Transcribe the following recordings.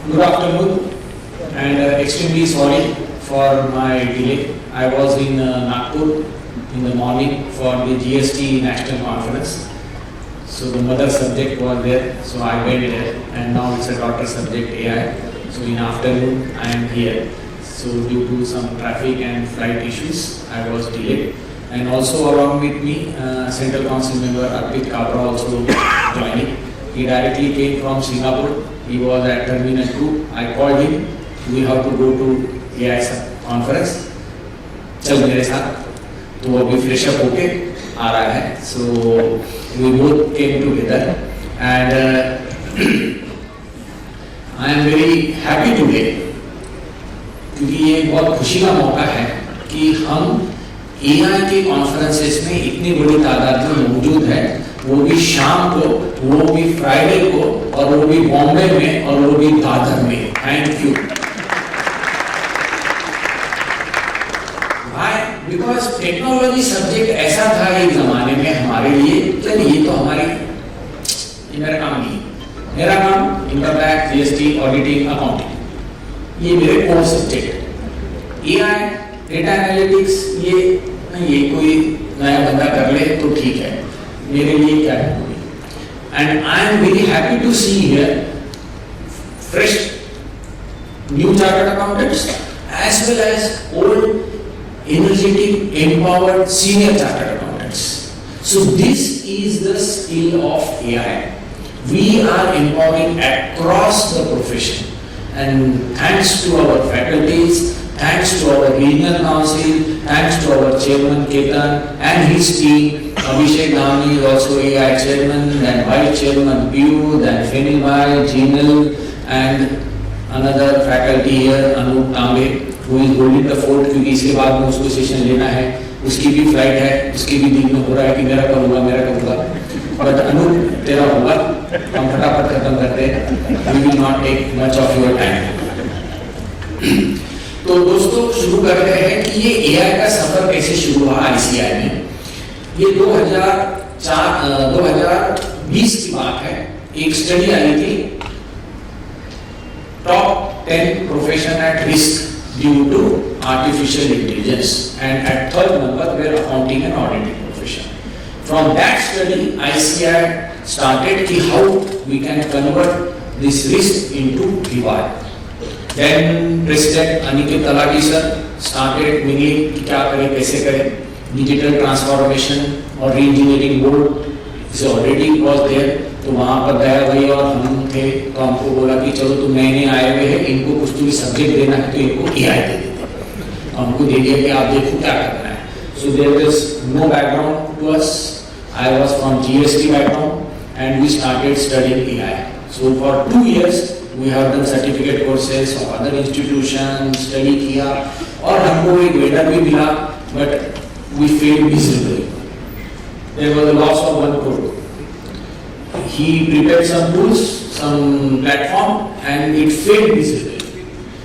Good afternoon, and extremely sorry for my delay. I was in Nagpur in the morning for the GST National Conference. So the mother subject was there, so I went there, and now it's a daughter subject AI. So in afternoon I am here. So due to some traffic and flight issues, I was delayed. And also along with me, Central Council member Arpit Kabra also joining. He directly came from Singapore. He was at Terminal 2. I called him. We have to go to AI conference. चल मेरे साथ. तो वो अभी fresh up होके आ रहा है. So we both came together, and I am very happy today क्योंकि ये बहुत खुशी का मौका है कि हम AI के कॉन्फ्रेंसेस में इतनी बड़ी तादाद में मौजूद है, वो भी शाम को, वो भी फ्राइडे को, और वो भी बॉम्बे में, और वो भी दादर में. Thank you. Why? Because technology subject ऐसा था एक जमाने में हमारे लिए, चलिए ये तो हमारी, ये मेरा काम नहीं, मेरा काम income tax, GST, auditing, accounting, ये मेरे core subject. AI, data analytics, ये कोई नया बंदा कर ले तो ठीक है, मेरे लिए क्या है. And I am very happy to see here fresh new chartered accountants as well as old energetic empowered senior chartered accountants. So this is the skill of AI. We are empowering across the profession, and thanks to our faculties, thanks to our regional council, thanks to our chairman Ketan and his team. Abhishek Dhamni is also AI chairman, then vice chairman Piyu, then Fenil Bhai, Jinal, and another faculty here, Anup Tambe, who is holding the fort क्योंकि इसके बाद में उसको session लेना है, उसकी भी flight है, उसकी भी दिन में हो रहा है कि मेरा कब होगा. बट अनूप तेरा होगा, हम फटाफट खत्म करते हैं. We will not take much of your time. तो दोस्तों शुरू करते हैं कि ये AI का सफर कैसे शुरू हुआ ICI में. ये 2020 की बात है. एक स्टडी आई थी, top 10 profession at risk due to artificial intelligence, and at third number were accounting and auditing profession. From that study ICI started कि how we can convert this risk into reward. Then President Aniket Talati sir started mingling कि क्या करें, कैसे करें. Digital transformation और री-इंजीनियरिंग board इसे already was there. तो वहाँ पर गया भाई और हम थे, तो हमको बोला कि चलो तुम नए नए आए हुए हैं, इनको कुछ भी सब्जेक्ट देना है तो इनको AI दे देते. हमको दे दिया कि आप देखो क्या करना है. So there was no background to us. I was from GST background and we started studying AI. So for 2 years we have done certificate courses of other institutions, study किया, और हमको एक वेंडर भी मिला, but we failed miserably. There was a loss of 1 crore. He prepared some tools, some platform, and it failed miserably.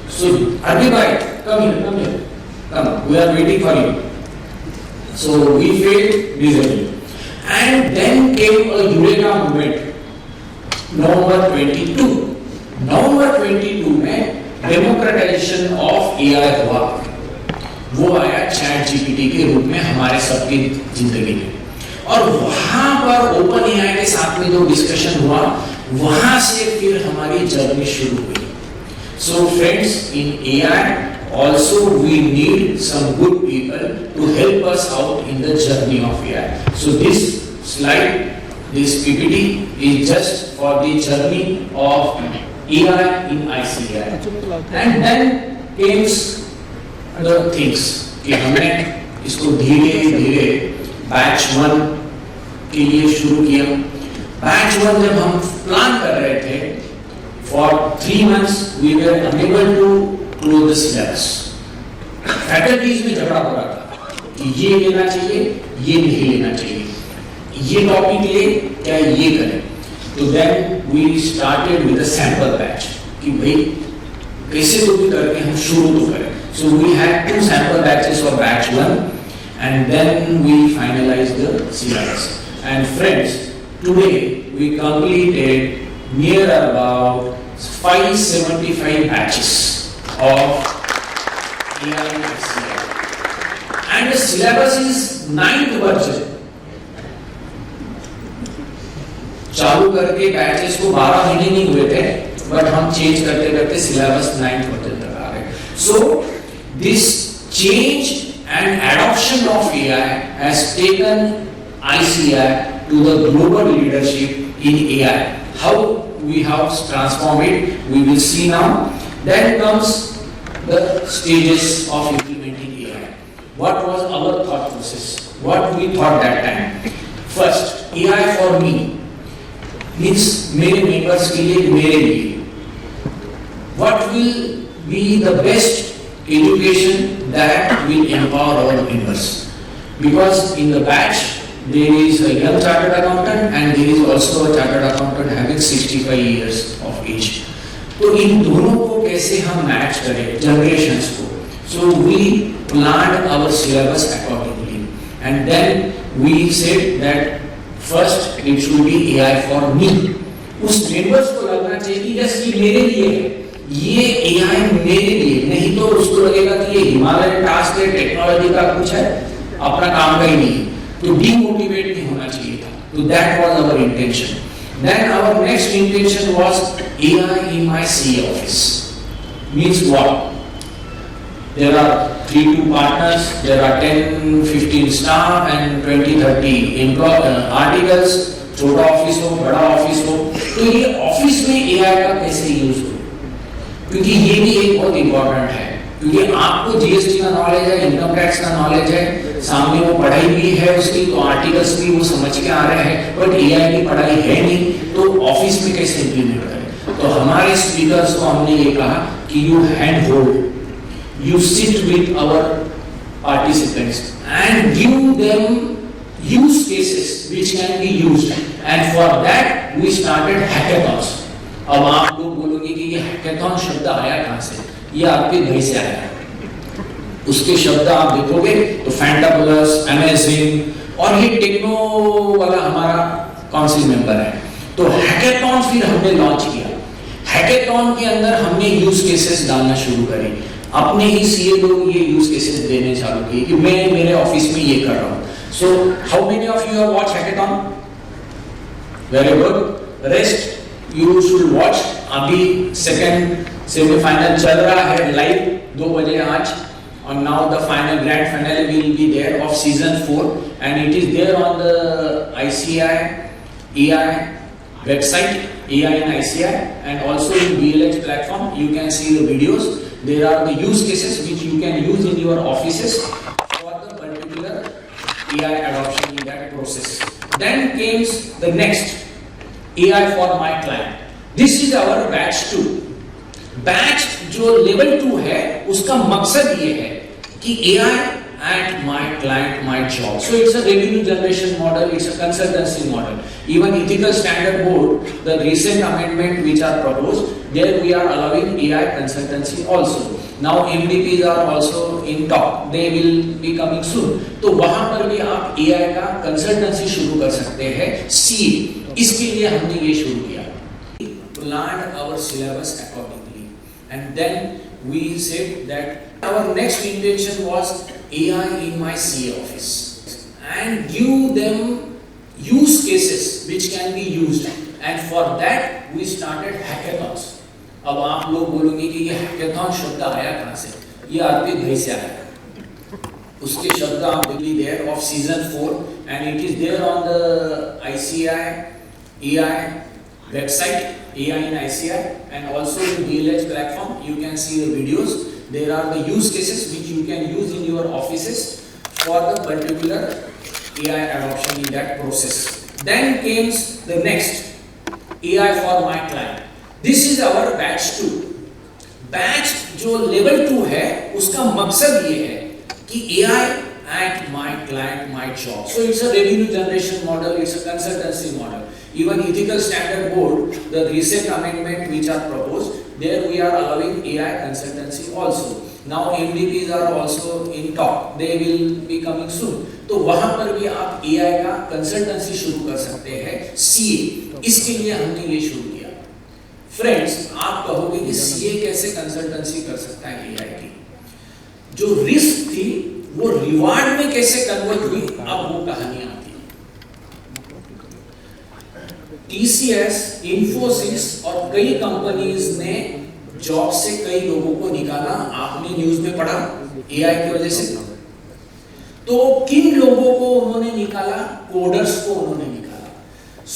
So Arvind bhai, come here, come. We are waiting for you. So we failed miserably, and then came a Eureka movement. November 22. November 22 में democratisation of AI हुआ. वो आया chat GPT के रूप में हमारे सबकी जिंदगी में, और वहां पर ओपन AI के साथ में जो डिस्कशन हुआ, वहां से फिर हमारी जर्नी शुरू हुई. So friends, in AI also we need some good people to help us out in the journey of AI. So this slide, this PPT is just for the journey of AI in ICI. And then came other things कि हमने इसको धीरे धीरे batch 1 के लिए शुरू किया. Batch 1 जब हम प्लान कर रहे थे, for 3 months we were unable to close the syllabus. Faculties में झगड़ा हो रहा था कि ये लेना चाहिए, ये नहीं लेना चाहिए, ये टॉपिक ले, क्या ये करें. तो then we started with a sample batch कि भाई कैसे तो भी करके हम शुरू तो करें. So we had 2 sample batches for batch 1, and then we finalized the syllabus. And friends, today we completed near about 575 batches of AI and ICI. And the syllabus is 9th version. चालू करके batches को 12 महीने नहीं हुए थे, but हम change करते करते सिलेबस 9th वर्जन तक आ गए. So this change and adoption of AI has taken ICI to the global leadership in AI. How we have transformed it, we will see now. Then comes the stages of implementing AI. What was our thought process? What we thought that time? First, AI for me means मेरे members के लिए, मेरे लिए. What will be the best education that will empower our members? Because in the batch there is a young chartered accountant and there is also a chartered accountant having 65 years of age. तो इन दोनों को कैसे हम match करें generations को? So we planned our syllabus accordingly, and then we said that first it should be AI for me. उस members को लगना चाहिए कि यस ये मेरे लिए है, ये AI मेरे लिए, नहीं तो उसको लगेगा कि ये हिमालयन टास्क है, टेक्नोलॉजी का कुछ है, अपना काम का ही नहीं, तो डीमोटिवेट नहीं होना चाहिए था. तो that was our intention. Then our next intention was AI in my CA office. Means what? There are 3-2 partners, there are 10-15 staff and 20-30 articles. छोटा ऑफिस हो, बड़ा ऑफिस हो, तो ये ऑफिस में AI का कैसे यूज हो? क्योंकि ये भी एक बहुत इंपॉर्टेंट है, क्योंकि आपको जीएसटी का नॉलेज है, इनकम टैक्स का नॉलेज है, सामने वो पढ़ाई भी है उसकी, तो आर्टिकल्स भी वो समझ के आ रहे हैं, बट AI की पढ़ाई है नहीं, तो ऑफिस में कैसे इंप्लीमेंट करें? तो हमारे स्पीकर्स को हमने ये कहा कि you hand hold, you sit with our participants and give them use cases which can be used, and for that we started hackathons. अब आप लोग बोलोगे कि ये hackathon शब्द आया कहाँ से? ये आपके घर से आया. उसके शब्द आप देखोगे तो फैंटाबुलस, अमेजिंग, और ये टेक्नो वाला हमारा काउंसिल मेंबर है. तो हैकेथॉन फिर हमने लॉन्च किया. हैकेथॉन के अंदर हमने यूज केसेस डालना शुरू करे. अपने ही सीए लोग ये यूज केसेस देने चालू किए कि मैं मेरे ऑफिस में ये कर रहा हूँ. So how many of you have watch hackathon? Very good. Rest you should watch. अभी सेकंड सेमीफाइनल चल रहा है लाइव 2 बजे आज, और now the final grand final will be there of season 4 and it is there on the ICI AI website, AI and ICI, and also in BLX platform. You can see the videos. There are the use cases which you can use in your offices for the particular AI adoption in that process. Then comes the next AI for my client. This is our batch 2. Batch जो level 2 है, उसका मकसद ये है कि AI at my client, my job. So it's a revenue generation model, it's a consultancy model. Even Ethical Standard Board, the recent amendment which are proposed, there we are allowing AI consultancy also. Now MDPs are also in talk, they will be coming soon. तो वहां पर भी आप AI का consultancy शुरू कर सकते हैं CA. इसके लिए हमने ये शुरू किया. Planned our syllabus accordingly, and then we said that our next intention was AI in my CA office and give them use cases which can be used, and for that we started hackathons. अब आप लोग बोलोगे कि ये hackathon शब्द आया कहाँ से? ये आपके घर से आया. उसके शब्द आप देखिए there of season 4 and it is there on the ICI AI website, AI in ICI, and also in BLX platform. You can see the videos. There are the use cases which you can use in your offices for the particular AI adoption in that process. Then comes the next AI for my client. This is our batch 2. Batch जो level 2 है, उसका मकसद ये है कि AI at my client, my job. So it's a revenue generation model, it's a consultancy model. Even Ethical Standard Board, the recent amendment which are proposed, there we are allowing AI consultancy also. Now MDPs are also in talk, they will be coming soon. तो वहां पर भी आप AI का consultancy शुरू कर सकते हैं CA. इसके लिए हमने ये शुरू किया. फ्रेंड्स, आप कहोगे कि सीए कैसे कंसल्टेंसी कर सकता है एआई की? जो रिस्क थी वो रिवार्ड में कैसे कन्वर्ट हुई, अब वो कहानी आती है। टीसीएस, इंफोसिस और कई कंपनीज ने जॉब से कई लोगों को निकाला, आपने न्यूज में पढ़ा, एआई की वजह से। तो किन लोगों को उन्होंने निकाला? कोडर्स को उन्होंने निकाला।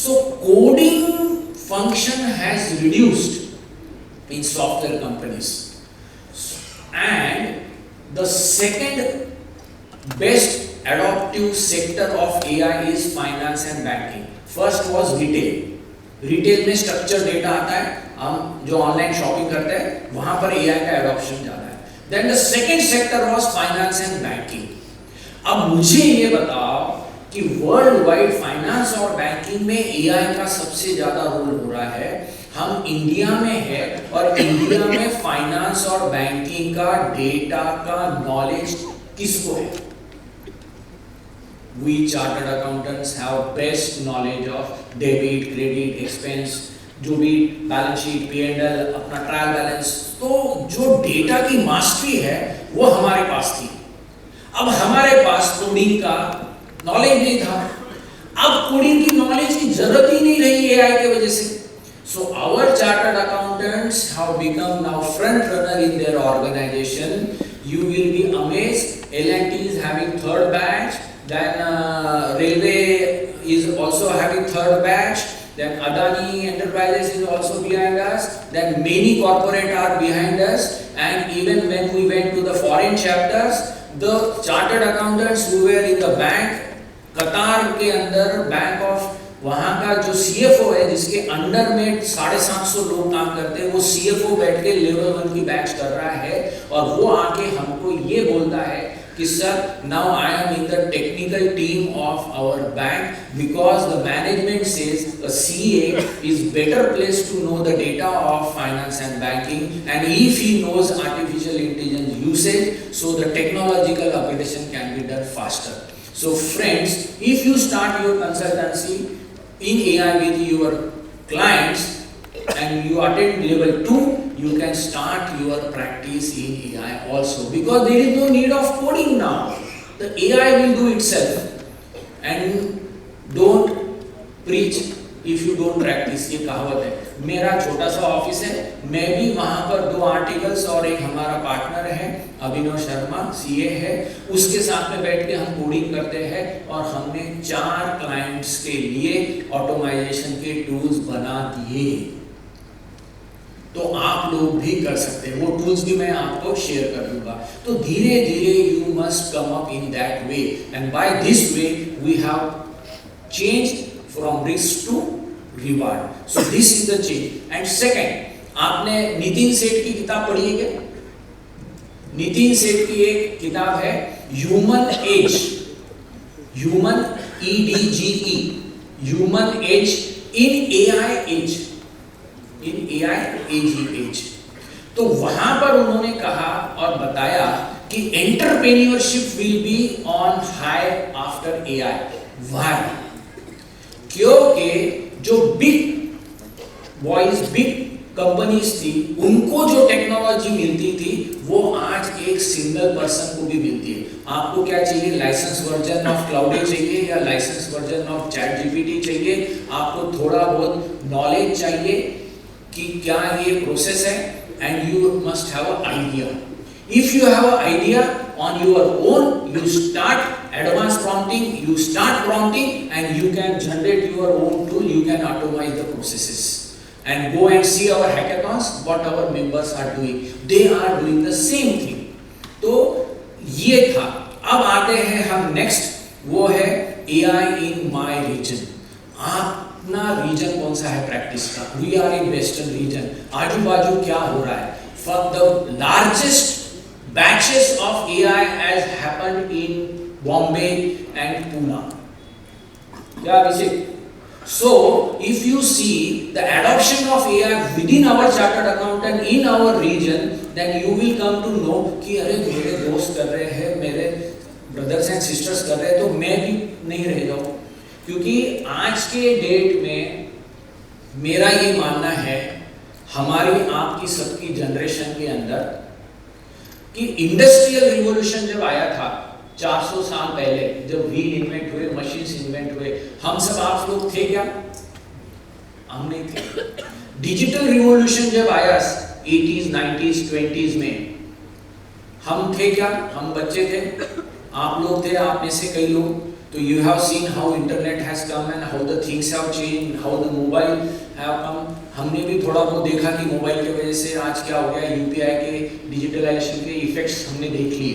सो coding function has reduced in software companies, and the second best adoptive sector of AI is finance and banking. First was retail. Retail में structured data आता है, हम जो ऑनलाइन शॉपिंग करते हैं वहां पर AI का adoption ज्यादा है। Then the second sector was finance and banking. अब मुझे ये बताओ कि वर्ल्ड वाइड फाइनेंस और बैंकिंग में एआई का सबसे ज्यादा रोल हो रहा है। हम इंडिया में है और इंडिया में फाइनेंस और बैंकिंग का डेटा का नॉलेज किसको है? We chartered accountants have best knowledge of debit, credit, expense, जो भी बैलेंस शीट, पी&एल, अपना ट्रायल बैलेंस। तो जो डेटा की मास्टरी है वो हमारे पास थी। अब हमारे पास कोडिंग का नॉलेज नहीं था। अब कोडिंग की नॉलेज की जरूरत ही नहीं रही एआई की वजह से। So our chartered accountants have become now front runner in their organisation. You will be amazed, L&T is having third batch, then railway is also having third batch, then Adani Enterprises is also behind us, then many corporate are behind us, and even when we went to the foreign chapters, the chartered accountants who were in the bank, कतार के अंदर bank of, वहां का जो CFO है जिसके under में 750 लोग काम करते हैं, वो सीएफओ बैठ के लेवल 1 की बैच कर रहा है और वो आके हमको ये बोलता है कि sir, now I am in the technical team of our bank because the management says a CA is better place to know the data of finance and banking and if he knows artificial intelligence usage, so the technological upgradation can be done faster. So friends, if you start your consultancy in AI with your clients and you attend level 2, you can start your practice in AI also, because there is no need of coding now. The AI will do itself. And don't preach if you don't practice. ये कहावत है। मेरा छोटा सा office है, मैं भी वहां पर 2 आर्टिकल्स और एक हमारा पार्टनर है अभिनव शर्मा, सीए है, उसके साथ में बैठ के हम कोडिंग करते हैं और हमने 4 क्लाइंट्स के लिए ऑटोमाइजेशन के टूल्स बना दिए। तो आप लोग भी कर सकते हैं, वो टूल्स भी मैं आपको शेयर कर दूंगा। तो धीरे धीरे you must come up in that way, and by this way we have changed from risk to reward. So this is the change. And second, आपने नितिन सेठ की किताब पढ़ी है क्या? नितिन सेठ की एक किताब है human edge, human EDGE, human edge in AI edge, in AI edge. तो वहां पर उन्होंने कहा और बताया कि entrepreneurship will be on high after AI. Why? क्योंकि जो बिग बॉयज, बिग कंपनीज थी, उनको जो टेक्नोलॉजी मिलती थी वो आज एक सिंगल पर्सन को भी मिलती है. आपको क्या चाहिए? लाइसेंस वर्जन ऑफ क्लाउड चाहिए या license version of ChatGPT चाहिए? आपको थोड़ा बहुत नॉलेज चाहिए कि क्या ये प्रोसेस है, and you must have a idea. If you have an idea on your own, you start advanced prompting, you start prompting, and you can generate your own tool, you can automate the processes. And go and see our hackathons, what our members are doing. They are doing the same thing. तो ये था. अब आते हैं हम next, वो है AI in my region. अपना रीजन कौन सा है प्रैक्टिस का? We are in western region. आजू बाजू क्या हो रहा है? For the largest batches of AI has happened in Bombay and Pune. Yeah, Abhishek. So, if you see the adoption of AI within our chartered accountant in our region, then you will come to know कि अरे मेरे दोस्त कर रहे हैं, मेरे brothers and sisters कर रहे हैं, तो मैं भी नहीं रह जाऊँ. क्योंकि आज के डेट में मेरा ये मानना है हमारी आपकी सबकी जनरेशन के अंदर कि इंडस्ट्रियल रिवॉल्यूशन जब आया था 400 साल पहले, जब व्हील इन्वेंट हुए, मशीन्स इन्वेंट हुए, हम सब आप लोग थे क्या? हम नहीं थे। डिजिटल रिवॉल्यूशन जब आया 80s, 90s, 20s में, हम थे क्या? हम बच्चे थे, आप लोग थे, आप में से कई लोग। तो you have seen how internet has come and how the things have changed, how the mobile have come। हमने भी थोड़ा बहुत देखा कि मोबाइल की वजह से आज क्या हो गया, यूपीआई के, डिजिटलाइजेशन के इफेक्ट्स हमने देख लिए।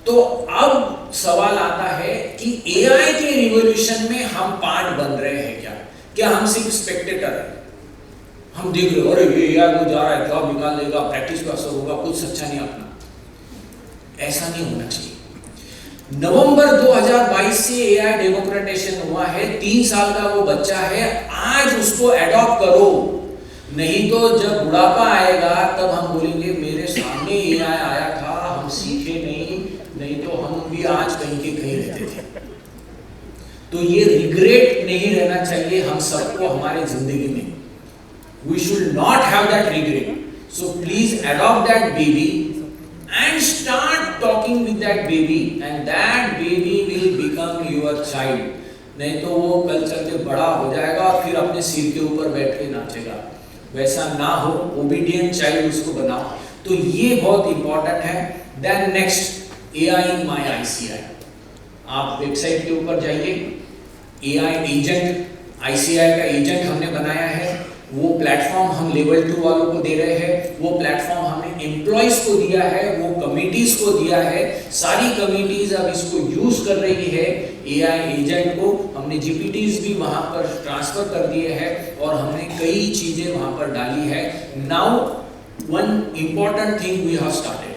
तो अब सवाल आता है कि एआई के रिवॉल्यूशन में हम पार्ट बन रहे हैं क्या? क्या हम सिर्फ स्पेक्टेटर हैं? हम देख रहे हो, अरे ये एआई को जा रहा है, जॉब निकाल देगा, प्रैक्टिस का असर होगा, कुछ अच्छा नहीं अपना। ऐसा नहीं होना चाहिए। नवंबर 2022 से एआई डेमोक्रेटाइजेशन हुआ है, 3 साल का वो बच्चा है, आज उसको अडॉप्ट करो, नहीं तो जब बुढ़ापा आएगा तब हम बोलेंगे मेरे सामने एआई आया था, हम सीखे नहीं तो हम भी आज कहीं के कहीं रहते थे। तो ये रिग्रेट नहीं रहना चाहिए हम सबको हमारे जिंदगी में। We should not have that regret. So please adopt that baby and start talking with that baby and that baby will become your child। नहीं तो वो कल चल के बड़ा हो जाएगा और फिर अपने सिर के ऊपर बैठ के नाचेगा। वैसा ना हो, ओबीडियंट चाइल्ड उसको बनाओ। तो ये बहुत इंपॉर्टेंट है। Then next, AI in my ICI। आप वेबसाइट के ऊपर जाइए, AI एजेंट, ICI का एजेंट हमने बनाया है। वो प्लेटफॉर्म हम लेवल 2 वालों को दे रहे हैं, वो प्लेटफॉर्म हमने एम्प्लॉइज को दिया है, वो कमिटीज को दिया है। सारी कमिटीज अब इसको यूज कर रही है। एआई एजेंट को हमने जीपीटीज भी वहां पर ट्रांसफर कर दिए हैं और हमने कई चीजें वहां पर डाली है। Now one important thing we have started.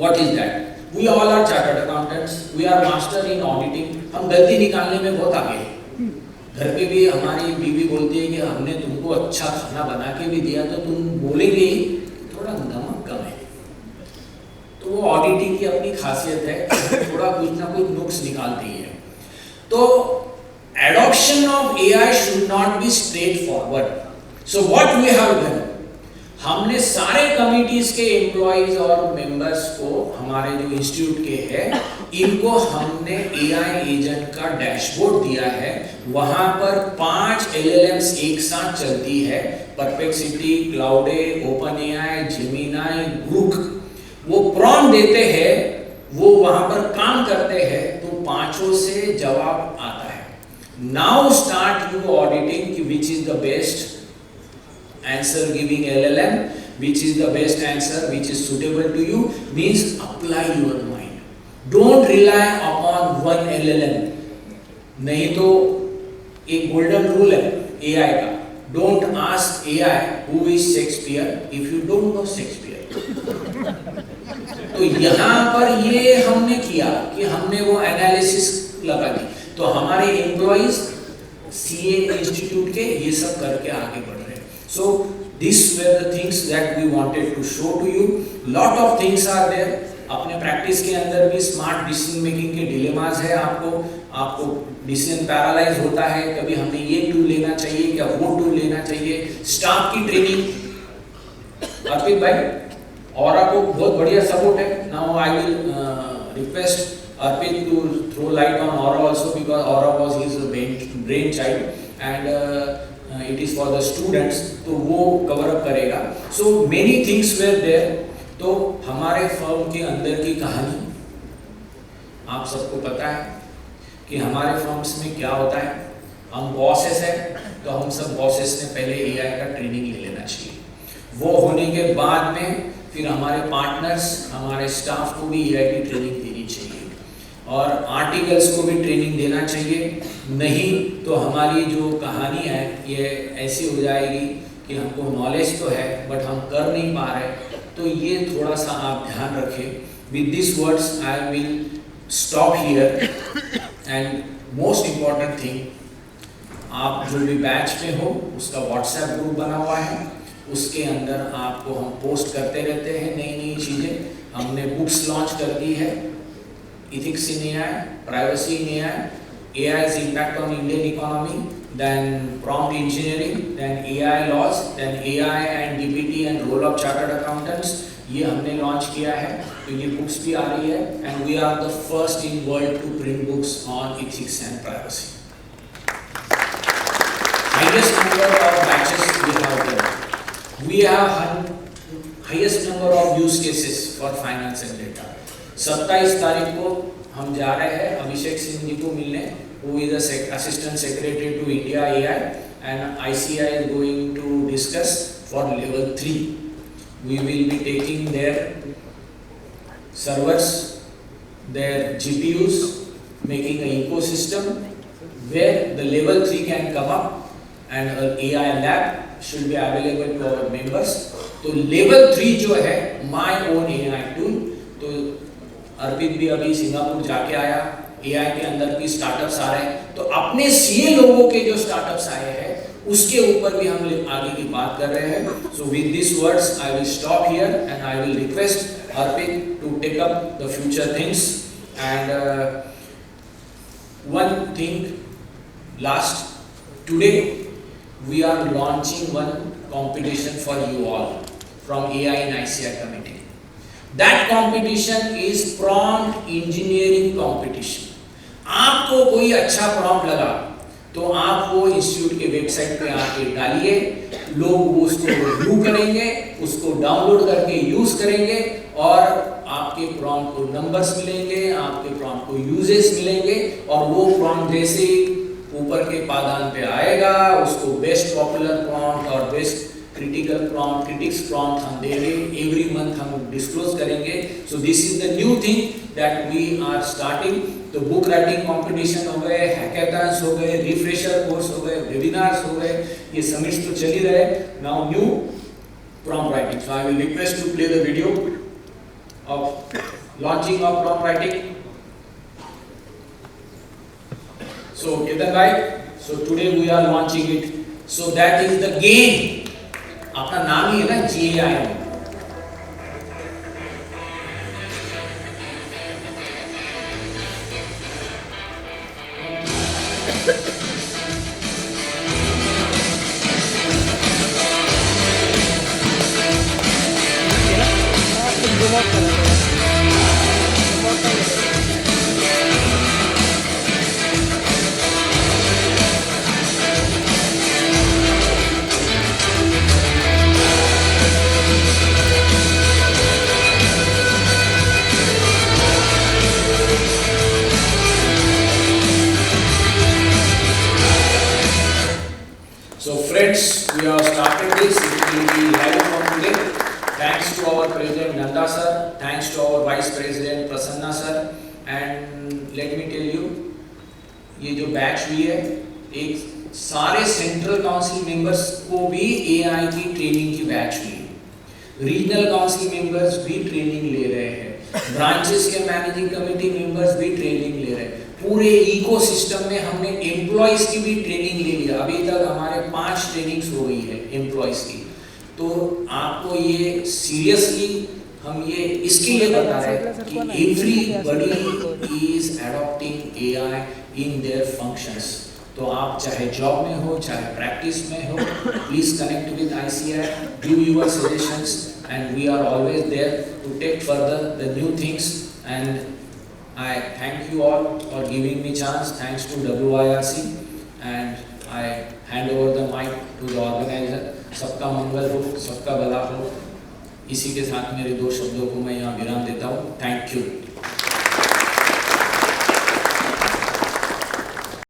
What is that? We all are chartered accountants, we are master in auditing. हम गलती निकालने में बहुत आगे हैं। घर पे भी हमारी बीवी बोलती है कि हमने तुमको अच्छा खाना बना के भी दिया तो तुम बोलेंगे ही थोड़ा नमक कम है। तो वो ऑडिटिंग की अपनी खासियत है, थोड़ा कुछ ना कुछ नुक्स निकालती है। तो adoption of AI should not be straight forward. So what we have done, हमने सारे कमिटीज के एम्प्लॉइज और मेंबर्स को, हमारे जो इंस्टीट्यूट के हैं, इनको हमने एआई एजेंट का डैशबोर्ड दिया है। वहां पर 5 LLMs एक साथ चलती है, Perplexity, Claude, OpenAI, Gemini, Grok. वो प्रॉम्प्ट देते हैं, वो वहां पर काम करते हैं, तो 5 से जवाब आता है। नाउ स्टार्ट यू ऑडिटिंग कि which is the best answer giving LLM, which is the best answer, which is suitable to you, means apply your mind. Don't rely upon one LLM। नहीं तो एक golden rule है AI का, don't ask AI who is Shakespeare if you don't know Shakespeare। तो यहाँ पर ये हमने किया कि हमने वो एनालिसिस लगा दी। तो हमारे एम्प्लॉइज CA इंस्टीट्यूट के ये सब करके आगे बढ़ रहे हैं। So these were the things that we wanted to show to you। Lot of things are there। अपने प्रैक्टिस के अंदर भी स्मार्ट डिसीजन मेकिंग के डिलेमास है। आपको डिसीजन पैरालाइज होता है, कभी हमें ये टूल लेना चाहिए क्या वो टूल लेना चाहिए। स्टाफ की ट्रेनिंग अर्पित भाई, और आपको बहुत बढ़िया सपोर्ट है। Now I will request Arpit to throw light on Aura also, because Aura was his brain child and it is for the students, तो वो कवर अप करेगा। So many things were there। तो हमारे फर्म के अंदर की कहानी आप सबको पता है कि हमारे फर्म्स में क्या होता है। हम बॉसेस हैं, तो हम सब बॉसेस ने पहले एआई का ट्रेनिंग ले लेना चाहिए। वो होने के बाद में फिर हमारे पार्टनर्स, हमारे स्टाफ को भी एआई की ट्रेनिंग देनी चाहिए और आर्टिकल्स को भी ट्रेनिंग देना चाहिए। नहीं तो हमारी जो कहानी है ये ऐसी हो जाएगी कि हमको नॉलेज तो है बट हम कर नहीं पा रहे। तो ये थोड़ा सा आप ध्यान रखें। With this words I will stop here. And most important thing, आप जो भी बैच में हो उसका व्हाट्सएप ग्रुप बना हुआ है, उसके अंदर आपको हम पोस्ट करते रहते हैं नई नई चीज़ें। हमने बुक्स लॉन्च कर दी है, Ethics in AI, Privacy in AI, AI's Impact on Indian Economy, then prompt engineering, then AI laws, then AI and DPT and role of chartered accountants, ये हमने लॉन्च किया है, तो ये बुक्स भी आ रही है, and we are the first in world to print books on ethics and privacy. Highest number of batches we have there. We have highest number of use cases for finance and data. 27 तारीख को हम जा रहे हैं अभिषेक सिंह जी को मिलने, who is the assistant secretary to India AI, and ICI is going to discuss for level 3. We will be taking their servers, their GPUs, making an ecosystem where the level 3 can come up, and an AI lab should be available to our members. तो level 3 जो है my own AI tool, तो अर्पित भी अभी Singapore जाके आया, AI के अंदर भी स्टार्टअप्स आ रहे हैं, तो अपने CA लोगों के जो स्टार्टअप्स आए हैं उसके ऊपर भी हम आगे की बात कर रहे हैं. So with these words I will stop here and I will request Arpit to take up the future things. And one thing last, today we are launching one competition for you all from AI and ICI committee. That competition is prompt engineering competition. आपको कोई अच्छा prompt लगा तो आप वो institute के website पे आके डालिए, लोग उसको रिव्यू करेंगे, उसको डाउनलोड करके यूज करेंगे, और आपके प्रॉम्प्ट को नंबर्स मिलेंगे, आपके प्रॉम्प्ट को यूजेस मिलेंगे, और वो प्रॉम्प्ट जैसे ऊपर के पादान पे आएगा उसको बेस्ट पॉपुलर प्रॉम्प्ट और best critical prompt, critics prompt हम देंगे, एवरी मंथ हम डिस्क्लोज करेंगे. So this is the new thing that we are starting. तो बुक राइटिंग कंपटीशन हो गए, हैकाथॉन्स हो गए, रिफ्रेशर कोर्स हो गए, वेबिनार्स हो गए, ये समिट्स तो चल ही रहे. Now new prompt writing. So I will request to play the video of launching of prompt writing. So Ketan bhai, so today we are launching it. So that is the game. अपना नाम ही है ना GAI. So friends, we have started this. It will be live from today. Thanks to our President Nanda sir, thanks to our Vice President Prasanna sir, and let me tell you, ये जो batch हुई है, एक सारे central council members को भी AI की training की बैच हुई है. रीजनल काउंसिल मेंबर्स भी ट्रेनिंग ले रहे हैं, ब्रांचेस के मैनेजिंग कमेटी मेंबर्स भी ट्रेनिंग ले रहे हैं. पूरे इकोसिस्टम में हमने एम्प्लॉइज की भी ट्रेनिंग ले लिया. अभी तक हमारे 5 ट्रेनिंग्स हो गई है एम्प्लॉइज की. तो आपको ये सीरियसली हम ये इसके लिए बता रहे हैं कि everybody is adopting AI in their functions. तो आप चाहे जॉब में हो, चाहे प्रैक्टिस में हो, please connect with ICI, give your suggestions, and we are always there to take further the new things. And I thank you all for giving me chance. Thanks to WIRC, and I hand over the mic to the organizer. सबका मंगल हो, सबका भला हो. इसी के साथ मेरे 2 शब्दों को मैं यहाँ विराम देता हूँ. Thank you.